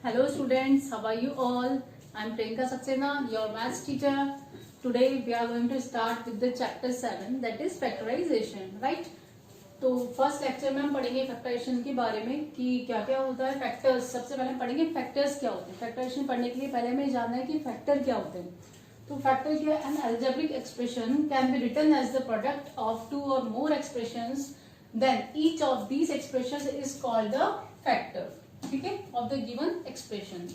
Hello students, how are you all? I am Priyanka Saxena, your maths teacher. Today we are going to start with the chapter 7 that is factorization, right? तो first lecture में हम पढ़ेंगे factorisation के बारे में कि क्या क्या होता है फैक्टर्स। सबसे पहले हम पढ़ेंगे फैक्टर्स क्या होते हैं। फैक्टराइजेशन पढ़ने के लिए पहले हमें जानना है कि फैक्टर क्या होते हैं। तो फैक्टर क्या है? An algebraic expression can be written as the product of two और more expressions, then each of these expressions is called the factor, ठीक है, ऑफ द गिवन एक्सप्रेशन।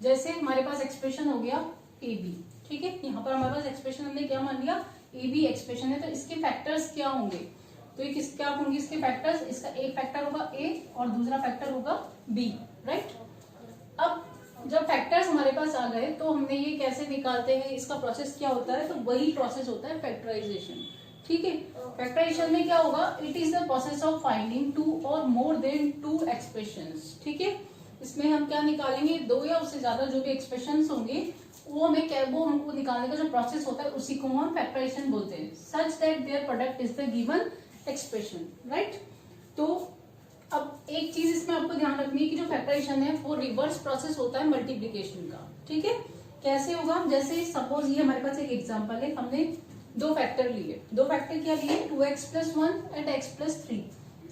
जैसे हमारे पास एक्सप्रेशन हो गया ए बी, ठीक है, यहाँ पर हमारे पास एक्सप्रेशन हमने क्या मान लिया, ए बी एक्सप्रेशन है, तो इसके फैक्टर्स क्या होंगे, तो ये किस क्या होंगे इसके फैक्टर्स। इसका एक फैक्टर होगा ए और दूसरा फैक्टर होगा बी, राइट। अब जब फैक्टर्स हमारे पास आ गए तो हमने ये कैसे निकालते हैं, इसका प्रोसेस क्या होता है, तो वही प्रोसेस होता है फैक्टराइजेशन, ठीक है। फैक्टराइजेशन में क्या होगा, it is the process of finding two और मोर देन टू एक्सप्रेशंस, ठीक है। इसमें हम क्या निकालेंगे, दो या उससे ज्यादा जो भी एक्सप्रेशंस होंगे वो हमको निकालने का जो प्रोसेस होता है उसी को हम फैक्टराइजेशन बोलते हैं। Such that their product is the given expression, right. तो अब एक चीज इसमें आपको ध्यान रखनी है कि जो फैक्टराइजेशन है वो रिवर्स प्रोसेस होता है मल्टीप्लीकेशन का, ठीक है। कैसे होगा, जैसे सपोज ये हमारे पास एक एग्जांपल है, हमने दो फैक्टर लिए। दो फैक्टर क्या लिए, 2x + 1 एंड x + 3,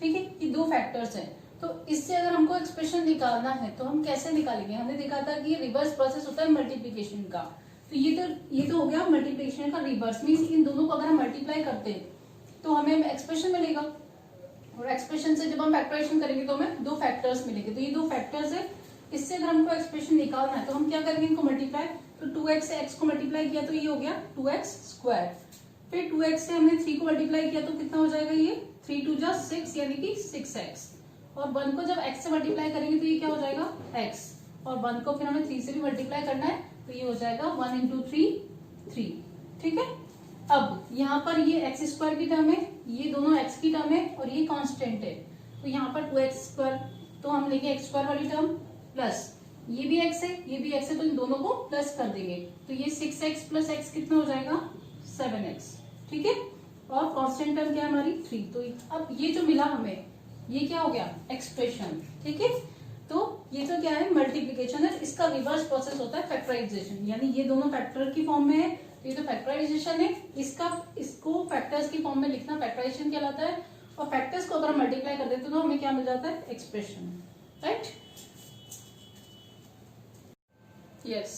ठीक है, ये दो फैक्टर्स हैं। तो इससे अगर हमको एक्सप्रेशन निकालना है तो हम कैसे निकालेंगे, हमने देखा था कि रिवर्स प्रोसेस होता है मल्टीप्लीकेशन का। तो ये तो हो गया मल्टीप्लीकेशन का रिवर्स, मींस इन दोनों को अगर हम मल्टीप्लाई करते हैं तो हमें एक्सप्रेशन मिलेगा, और एक्सप्रेशन से जब हम फैक्टराइजेशन करेंगे तो हमें दो फैक्टर्स मिलेंगे। तो ये दो फैक्टर्स है, इससे अगर हमको एक्सप्रेशन निकालना है तो हम क्या करेंगे, इनको मल्टीप्लाई। तो 2x से x को मल्टीप्लाई किया तो ये हो गया 2x²। फिर 2x से हमने 3 को मल्टीप्लाई किया तो कितना हो जाएगा, ये 3 × 2 = 6 यानी कि 6x। और 1 को जब x से मल्टीप्लाई करेंगे तो ये क्या हो जाएगा x, और 1 को फिर हमें 3 से भी मल्टीप्लाई करना है तो ये हो जाएगा 1 × 3 3, ठीक है। अब यहाँ पर ये x² की टर्म है, ये दोनों x की टर्म है और ये कांस्टेंट है, तो यहाँ पर 2x², तो हम लेंगे x² वाली टर्म प्लस ये भी x है ये भी x है, तो इन दोनों को प्लस कर देंगे तो ये 6x + x कितना हो जाएगा 7x, ठीक है। और कांस्टेंट टर्म क्या है हमारी 3। तो अब ये जो मिला हमें ये क्या हो गया एक्सप्रेशन, ठीक है। तो ये तो क्या है मल्टीप्लिकेशन है, इसका रिवर्स प्रोसेस होता है फैक्टराइजेशन, यानी ये दोनों फैक्टर की फॉर्म में है तो ये तो फैक्टराइजेशन है, इसको फैक्टर्स की फॉर्म में लिखना फैक्टराइजेशन कहलाता है। और फैक्टर्स को अगर हम मल्टीप्लाई कर देते तो हमें क्या मिल जाता है एक्सप्रेशन, राइट। यस,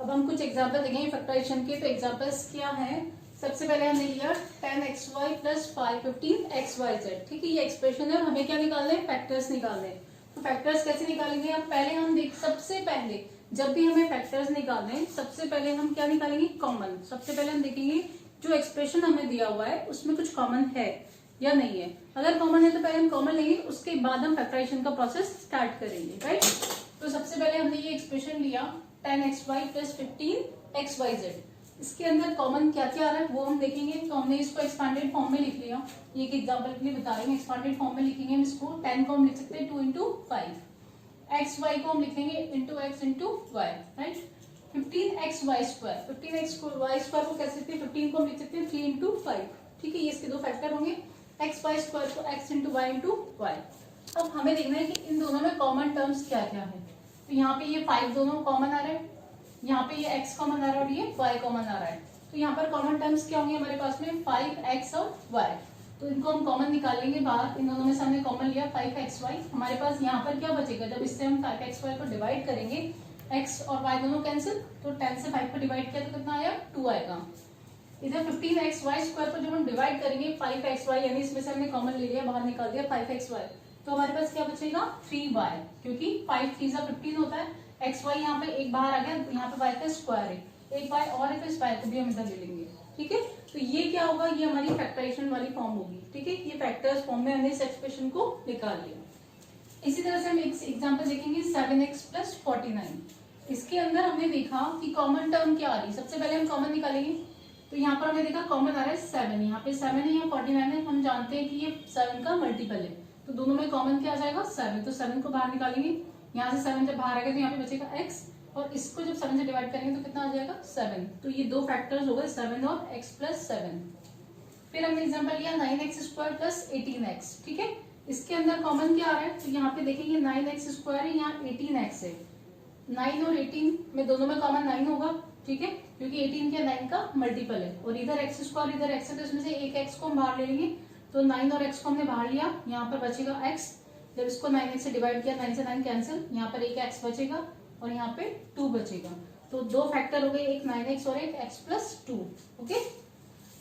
अब हम कुछ एग्जांपल देखेंगे फैक्टराइजेशन के। तो एग्जांपल्स क्या हैं, सबसे पहले हमने लिया 10xy + 5 15xyz, ठीक है, ये एक्सप्रेशन है और हमें क्या निकालना है, फैक्टर्स निकालने हैं। तो फैक्टर्स कैसे निकालेंगे, अब पहले हम सबसे पहले जब भी हमें फैक्टर्स निकालने हैं सबसे पहले हम क्या निकालेंगे, कॉमन। सबसे पहले हम देखेंगे जो एक्सप्रेशन हमें दिया हुआ है उसमें कुछ कॉमन है या नहीं है। अगर कॉमन है तो पहले हम कॉमन लेंगे, उसके बाद हम फैक्टराइजेशन का प्रोसेस स्टार्ट करेंगे, राइट। तो सबसे पहले हमने ये एक्सप्रेशन लिया 10xy + 15xyz, इसके अंदर कॉमन क्या क्या आ रहा है वो हम देखेंगे। तो हमने इसको एक्सपांडेड फॉर्म में लिख लिया, ये एक एग्जांपल के लिए बता रहे हैं, एक्सपांडेड फॉर्म में लिखेंगे हम इसको। 10 को हम लिख सकते हैं 2 × 5, xy को हम लिखेंगे x × y, right. 15xy², 15xy² को कैसे लिखते हैं, 15 को हम लिख सकते हैं 3 × 5, ठीक है, ये इसके दो फैक्टर होंगे। xy² को x × y × y। अब हमें देखना है कि इन दोनों में कॉमन टर्म्स क्या क्या है। तो यहाँ पे ये 5 दोनों कॉमन आ रहे हैं, यहाँ पे ये x कॉमन आ रहा है और ये y कॉमन आ रहा है। तो यहाँ पर कॉमन टर्म्स क्या होंगे हमारे पास में 5x और y, तो इनको हम कॉमन निकालेंगे बाहर। इन दोनों में से हमने कॉमन लिया 5xy, हमारे पास यहाँ पर क्या बचेगा, जब इससे हम 5xy को डिवाइड करेंगे x और y दोनों कैंसिल, तो 10 से 5 को डिवाइड किया तो कितना आया 2 आएगा। इधर 15xy² को जब हम डिवाइड करेंगे 5xy, यानी इसमें से हमने कॉमन ले लिया बाहर निकाल दिया 5xy, तो हमारे पास क्या बचेगा 3y, क्योंकि 5 3 × 15 होता है। xy यहाँ पे एक बाहर आ गया, यहाँ पे y का स्क्वायर है, एक y और है तो इस y को भी हम इधर ले लेंगे, ठीक है। तो ये क्या होगा, ये हमारी फैक्टराइजेशन वाली फॉर्म होगी, ठीक है। ये फैक्टर्स फॉर्म में हमने इस एक्सप्रेशन को निकाल लिया। इसी तरह से हम एक एग्जांपल देखेंगे 7x + 49। इसके अंदर हमने देखा कि कॉमन टर्म क्या आ रही है, सबसे पहले हम कॉमन निकालेंगे। तो यहाँ पर हमने देखा कॉमन आ रहा है 7, यहाँ पे 7 है, यहाँ 49 है, हम जानते हैं कि ये 7 का मल्टीपल है, तो दोनों में कॉमन क्या आ जाएगा 7, तो 7 को बाहर निकालेंगे। यहाँ से 7 जब बाहर आएगा तो यहाँ पे बचेगा x, और इसको जब 7 से डिवाइड करेंगे तो कितना आ जाएगा 7। तो ये दो फैक्टर्स हो गए 7 और x + 7। फिर हमने एग्जांपल लिया 9x² + 18x, ठीक है, इसके अंदर कॉमन क्या आ रहा है, तो यहाँ पे देखेंगे 9x² है, यहाँ 18x है, 9 और 18 में दोनों में कॉमन 9 होगा, ठीक है, क्योंकि 18 क्या 9 का मल्टीपल है, और इधर एक्स स्क्वायर इधर एक्स है, तो इसमें से एक एक्स को हम बाहर ले लेंगे, तो 9 और एक्स को हमने बाहर लिया, यहाँ पर बचेगा एक्स, जब इसको 9x से डिवाइड किया 9 से 9 कैंसिल, यहाँ पर एक एक्स बचेगा और यहाँ पे 2 बचेगा, तो दो फैक्टर हो गए, एक 9x और एक x plus 2। Okay,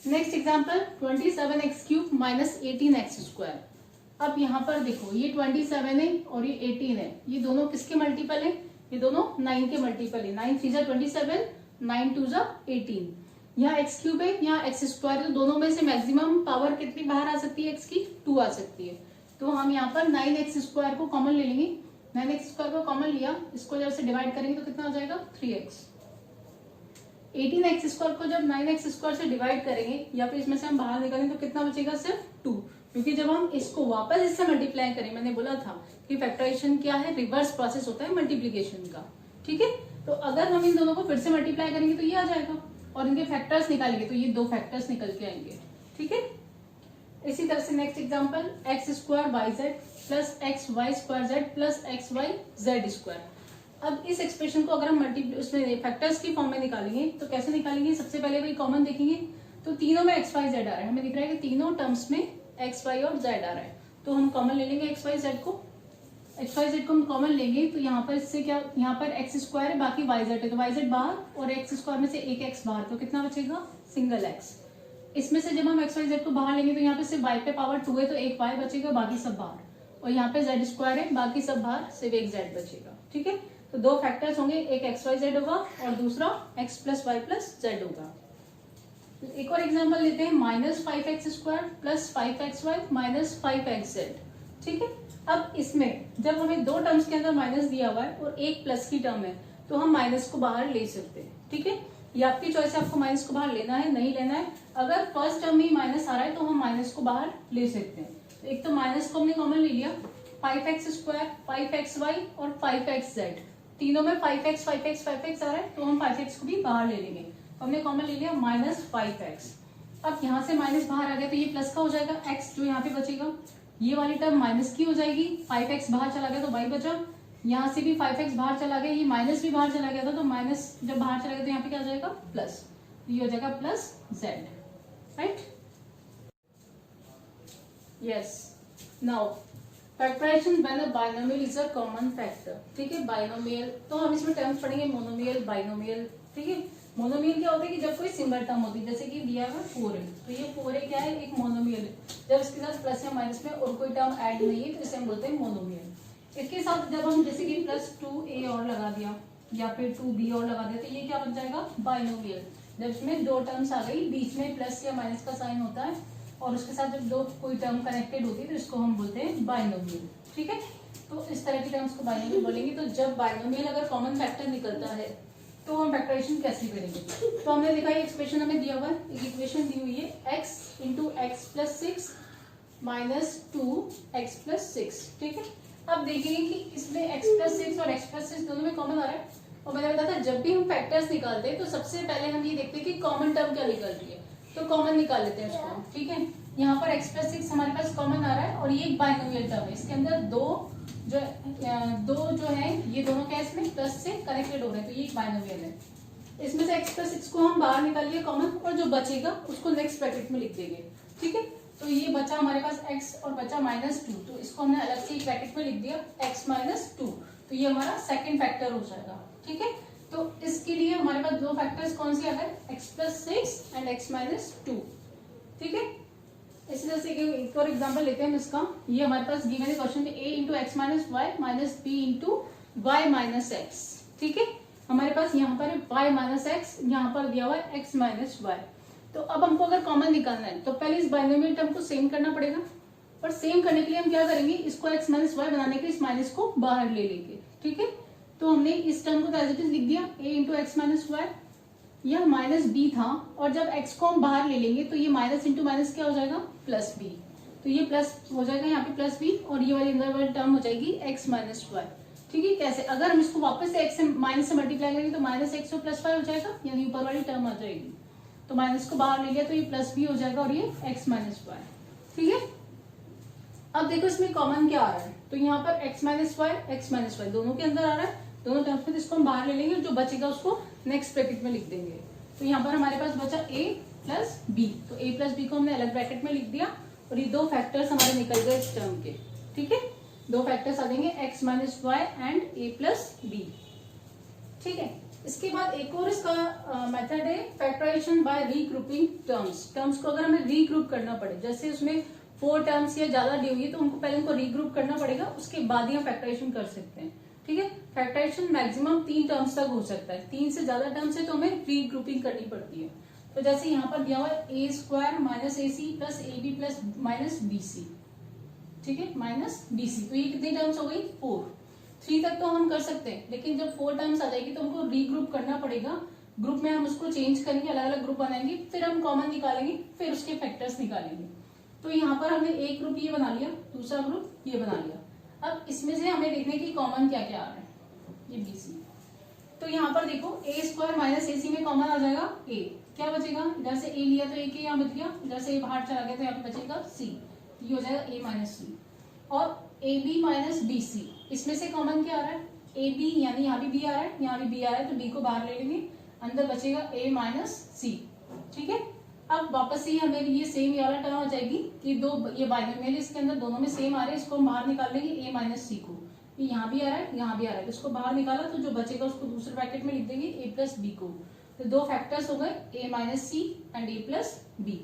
next example 27x cube minus 18x square. अब यहाँ पर देखो ये 27 है और ये 18 है, ये दोनों किसके मल्टीपल है, ये दोनों 9 के मल्टीपल है, 9 3 27, 9 2 18, यहाँ एक्स क्यूब है यहाँ एक्स स्क्वायर, तो दोनों में से मैक्सिमम पावर कितनी बाहर आ सकती है एक्स की, 2 आ सकती है, तो हम यहाँ पर 9x स्क्वायर को कॉमन ले लेंगे, 9x स्क्वायर को कॉमन लिया, इसको जब से डिवाइड करेंगे तो कितना हो जाएगा 3x। 18x स्क्वायर को जब 9x स्क्वायर से डिवाइड करेंगे या फिर इसमें से हम बाहर निकालेंगे तो कितना बचेगा सिर्फ 2, क्योंकि जब हम इसको वापस इससे मल्टीप्लाई करें, मैंने बोला था कि फैक्टराइजेशन क्या है, रिवर्स प्रोसेस होता है मल्टीप्लीकेशन का, ठीक है, तो अगर हम इन दोनों को फिर से मल्टीप्लाई करेंगे तो ये आ जाएगा, और इनके फैक्टर्स निकालेंगे तो ये दो फैक्टर्स निकल के आएंगे, ठीक है। इसी तरह से next example x square y z plus x y square z plus x y z square. अब इस एक्सप्रेशन को अगर हम उसमें फैक्टर्स की फॉर्म में निकालेंगे तो कैसे निकालेंगे, सबसे पहले वही कॉमन देखेंगे, तो तीनों में एक्स वाई जेड आ रहा है, हमें दिख रहा है कि तीनों टर्म्स में एक्स वाई और जेड आ रहा है, तो हम कॉमन ले लेंगे एक्स वाई जेड को, एक्स वाई जेड को हम कॉमन लेंगे, तो यहाँ पर इससे क्या, यहाँ पर एक्स स्क्वायर है बाकी वाई जेड है, तो वाई जेड बाहर और एक्स स्क्वायर में से एक एक्स बाहर, तो कितना बचेगा सिंगल एक्स। इसमें से जब हम एक्स वाई जेड को बाहर लेंगे तो यहाँ पे सिर्फ वाई पे पावर 2 है, तो एक वाई बचेगा बाकी सब बाहर, और यहाँ पे जेड स्क्वायर है बाकी सब बाहर, सिर्फ एक जेड बचेगा, ठीक है, तो दो फैक्टर्स होंगे, एक एक्स वाई जेड होगा और दूसरा x plus y plus z होगा। एक और एग्जाम्पल लेते हैं, minus 5x square plus 5x y minus 5x z, ठीक है। अब इसमें जब हमें दो टर्म्स के अंदर माइनस दिया हुआ है और एक प्लस की टर्म है, तो हम माइनस को बाहर ले सकते हैं, ठीक है, ये आपकी चॉइस है, आपको माइनस को बाहर लेना है नहीं लेना है। अगर फर्स्ट टर्म में माइनस आ रहा है तो हम माइनस को बाहर ले सकते हैं, तो एक तो माइनस को हमने कॉमन ले लिया, 5x स्क्वायर 5x वाई और 5x जेड, तीनों में 5x 5x 5x आ रहा है, तो हम 5x को भी बाहर ले लेंगे, तो हमने कॉमन ले लिया माइनस 5x। अब यहाँ से माइनस बाहर आ गया तो ये प्लस का हो जाएगा, x जो यहाँ पे बचेगा, ये वाली टर्म माइनस की हो जाएगी, 5x बाहर चला गया तो y बचा, यहाँ से भी 5x बाहर चला गया, ये माइनस भी बाहर चला गया था, तो माइनस जब बाहर चला गया तो यहाँ पे क्या हो जाएगा प्लस, ये हो जाएगा plus z, right. Yes, now factorisation when a binomial is a common factor, ठीक है, बाइनोमियल, तो हम इसमें टर्म्स पढ़ेंगे मोनोमियल बाइनोमियल, ठीक है। मोनोमियल क्या होता है कि जब कोई सिंगल टर्म होती है, जैसे कि दिया हुआ 4 है, तो ये 4 है क्या है, एक मोनोमियल है, जब इसके साथ प्लस या माइनस में और कोई टर्म ऐड नहीं है तो इसे हम बोलते हैं मोनोमियल। इसके साथ जब हम जैसे कि प्लस 2a और लगा दिया या फिर 2b और लगा दिया तो ये क्या बन जाएगा बाइनोमियल, जब इसमें दो टर्म्स आ गई, बीच में प्लस या माइनस का साइन होता है और उसके साथ जब दो कोई टर्म कनेक्टेड होती है तो इसको हम बोलते हैं बाइनोमियल, ठीक है। तो इस तरह की टर्म्स को बाइनोमियल बोलेंगे। तो जब बाइनोमियल अगर कॉमन फैक्टर निकलता है तो हम फैक्टराइजेशन कैसे करेंगे, तो हमने देखा ये एक्सप्रेशन हमें दिया हुआ है, एक इक्वेशन दी हुई है x into x plus 6 minus 2x plus 6, ठीक है। अब देखेंगे कि इसमें x प्लस 6 और x प्लस 6 दोनों में कॉमन आ रहा है, और मैंने बताया था जब भी हम फैक्टर्स निकालते हैं तो सबसे पहले हम ये देखते हैं कि कॉमन टर्म क्या निकल रही है, तो कॉमन निकाल लेते हैं उसको, ठीक है। यहाँ पर x प्लस 6 हमारे पास कॉमन आ रहा है और ये एक बाइनोमियल टर्म है, इसके अंदर दो जो है ये दोनों क्या इसमें प्लस से कनेक्टेड हो रहे हैं, तो ये एक बाइनोमियल है। इसमें से x प्लस 6 को हम बाहर निकालिए कॉमन, और जो बचेगा उसको नेक्स्ट ब्रैकेट में लिख देंगे, ठीक है। तो ये बचा हमारे पास x और बचा -2, तो इसको हमने अलग से एक ब्रैकेट में लिख दिया x माइनस 2, तो ये हमारा सेकंड फैक्टर हो जाएगा, ठीक है। तो इसके लिए हमारे पास दो फैक्टर्स कौन से आ गए, x plus 6 and x minus 2, ठीक है। इसी तरह से एक और एग्जांपल लेते हैं इसका, ये हमारे पास गिवन है क्वेश्चन में a into x minus y minus b into y minus x, ठीक है। हमारे पास यहाँ पर y माइनस एक्स, यहाँ पर दिया हुआ है x माइनस वाई। तो अब हमको अगर कॉमन निकालना है तो पहले इस बाइनोमियल टर्म को सेम करना पड़ेगा, और सेम करने के लिए हम क्या करेंगे, इसको x माइनस वाई बनाने के इस माइनस को बाहर ले लेंगे, ठीक है। तो हमने इस टर्म को एज इट इज लिख दिया a into x minus y, यह माइनस बी था, और जब x को हम बाहर ले लेंगे तो ये माइनस इंटू माइनस क्या हो जाएगा प्लस बी, तो ये प्लस हो जाएगा यहाँ पे प्लस बी, और ये वाली अंदर वाली टर्म हो जाएगी x माइनस वाई, ठीक है। कैसे, अगर हम इसको वापस से x से माइनस से मल्टीप्लाई करेंगे तो माइनस एक्स और प्लस वाई हो जाएगा, यानी ऊपर वाली टर्म आ जाएगी, तो माइनस को बाहर ले लिया तो ये प्लस बी हो जाएगा और ये x माइनस वाई, ठीक है। अब देखो इसमें कॉमन क्या आ रहा है, तो यहाँ पर x माइनस वाई दोनों के अंदर आ रहा है, दोनों टर्म्स में, तो इसको हम बाहर ले लेंगे और जो बचेगा उसको नेक्स्ट ब्रैकेट में लिख देंगे। तो यहाँ पर हमारे पास बचा a प्लस बी, तो a प्लस बी को हमने अलग ब्रैकेट में लिख दिया और ये दो फैक्टर्स हमारे निकल गए इस टर्म के। ठीक है, दो फैक्टर्स आ जाएंगे x minus y and a plus b. ठीक है, इसके बाद एक और इसका मेथड है factorisation by regrouping terms. Terms को अगर हमें रीग्रुप करना पड़े, जैसे उसमें 4 टर्म्स या ज्यादा दी हुई है तो उनको पहले उनको रीग्रुप करना पड़ेगा, उसके बाद ही हम फैक्टराइजेशन कर सकते हैं। ठीक है, फैक्टराइजेशन मैक्सिमम 3 टर्म्स तक हो सकता है, 3 से ज्यादा टर्म्स है तो हमें रीग्रुपिंग करनी पड़ती है। तो जैसे यहाँ पर दिया हुआ है A square minus A C plus A B plus minus B C. ठीक है, माइनस बी सी, तो ये कितनी टर्म्स हो गई 4। 3 तक तो हम कर सकते हैं, लेकिन जब 4 टर्म्स आ जाएगी तो हमको रीग्रुप करना पड़ेगा। ग्रुप में हम उसको चेंज करेंगे, अलग अलग ग्रुप बनाएंगे, फिर हम कॉमन निकालेंगे, फिर उसके फैक्टर्स निकालेंगे। तो यहाँ पर हमने एक ग्रुप ये बना लिया, दूसरा ग्रुप ये बना लिया। अब इसमें से हमें देखने की कॉमन क्या क्या आ रहा है, ये बी सी। तो यहाँ पर देखो ए स्क्वायर माइनस ए सी में कॉमन आ जाएगा ए, क्या बचेगा, इधर से ए लिया तो ए के यहाँ बच गया, इधर से ए बाहर चला गया तो यहाँ पे बचेगा सी, ये हो जाएगा ए माइनस सी। और a b minus B c, इसमें से कॉमन क्या आ रहा है, ए बी, यानी यहाँ भी बी आ रहा है, यहाँ भी बी आ रहा है, तो बी को बाहर ले लेंगे, अंदर बचेगा ए माइनस सी। ठीक है, अब वापस से हमें ये सेम ये वाला टर्म आ जाएगी कि दो ये बाइनोमियल इसके अंदर दोनों में सेम आ रहे हैं, इसको हम बाहर निकाल लेंगे ए माइनस सी को, ये यहाँ भी आ रहा है यहाँ भी आ रहा है, इसको बाहर निकाला तो जो बचेगा उसको दूसरे ब्रैकेट में लिख देंगे ए प्लस बी को। तो दो फैक्टर्स हो गए A minus C and A plus B.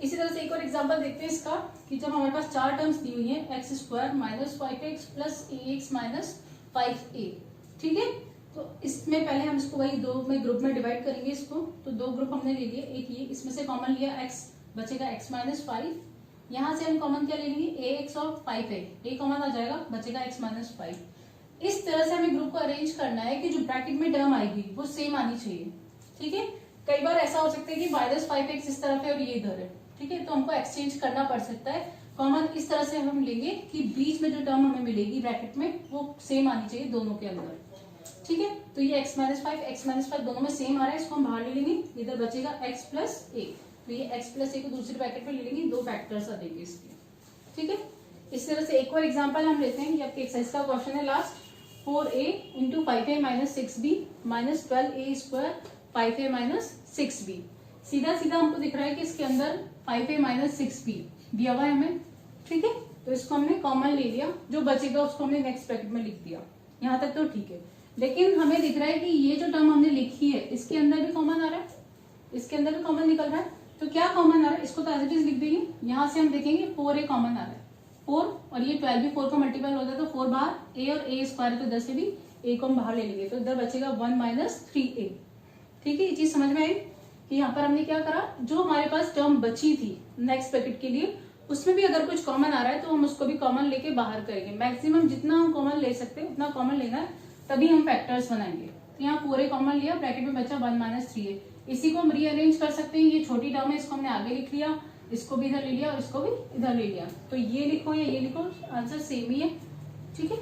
इसी तरह से एक और एग्जांपल देखते हैं इसका, कि जब हमारे पास 4 टर्म्स दी हुई है x square minus 5x plus a x minus 5a। ठीक है, तो इसमें पहले हम इसको वही 2 में ग्रुप में डिवाइड करेंगे इसको। तो 2 ग्रुप हमने ले लिए, एक ये, इसमें से कॉमन लिया x, बचेगा x माइनस 5। यहाँ से हम कॉमन क्या ले लेंगे, ए एक्स और 5a, ए कॉमन आ जाएगा, बचेगा x माइनस 5। इस तरह से हमें ग्रुप को अरेंज करना है कि जो ब्रैकेट में टर्म आएगी वो सेम आनी चाहिए। ठीक है, कई बार ऐसा हो सकता है कि माइनस 5x इस तरफ है और ये इधर है। ठीक है, तो हमको एक्सचेंज करना पड़ सकता है। कॉमन इस तरह से हम लेंगे कि बीच में जो टर्म हमें मिलेगी ब्रैकेट में वो सेम आनी चाहिए दोनों के अंदर। ठीक है, तो ये x माइनस 5 दोनों में सेम आ रहा है, इसको हम बाहर ले लेंगे, इधर बचेगा x प्लस ए, तो ये x प्लस ए को दूसरे ब्रैकेट में ले लेंगे, दो फैक्टर्स आ देंगे इसके। ठीक है, इस तरह से एक और एग्जांपल हम लेते हैं, ये आपके एक्सरसाइज का क्वेश्चन है last, 4a into 5a minus 6b minus 12a square 5a minus 6b। सीधा सीधा हमको दिख रहा है कि इसके अंदर 5a माइनस 6b दिया हुआ है हमें। ठीक है, तो इसको हमने कॉमन ले लिया, जो बचेगा उसको हमने नेक्स्ट ब्रैकेट में लिख दिया। यहाँ तक तो ठीक है, लेकिन हमें दिख रहा है कि ये जो टर्म हमने लिखी है इसके अंदर भी कॉमन आ रहा है, इसके अंदर भी कॉमन निकल रहा है। तो क्या कॉमन आ रहा है, इसको तो एज इट इज लिख देंगे। यहाँ से हम देखेंगे 4a कॉमन आ रहा है, 4 और ये 12 भी 4 का मल्टीपल होता है तो 4 बाहर, a और a स्क्वायर तो इधर से भी a को हम बाहर ले लेंगे, तो इधर बचेगा 1 माइनस 3a। ठीक है, ये चीज समझ में आई कि यहाँ पर हमने क्या करा, जो हमारे पास टर्म बची थी नेक्स्ट ब्रैकेट के लिए उसमें भी अगर कुछ कॉमन आ रहा है तो हम उसको भी कॉमन लेके बाहर करेंगे। मैक्सिमम जितना हम कॉमन ले सकते हैं उतना कॉमन लेना है, तभी हम फैक्टर्स बनाएंगे। तो यहाँ पूरे कॉमन लिया, ब्रैकेट में बचा 1 माइनस 3a। इसी को हम रीअरेंज कर सकते हैं, ये छोटी टर्म है इसको हमने आगे लिख लिया, इसको भी इधर ले लिया और इसको भी इधर ले लिया। तो ये लिखो या ये लिखो, आंसर सेम ही है। ठीक है।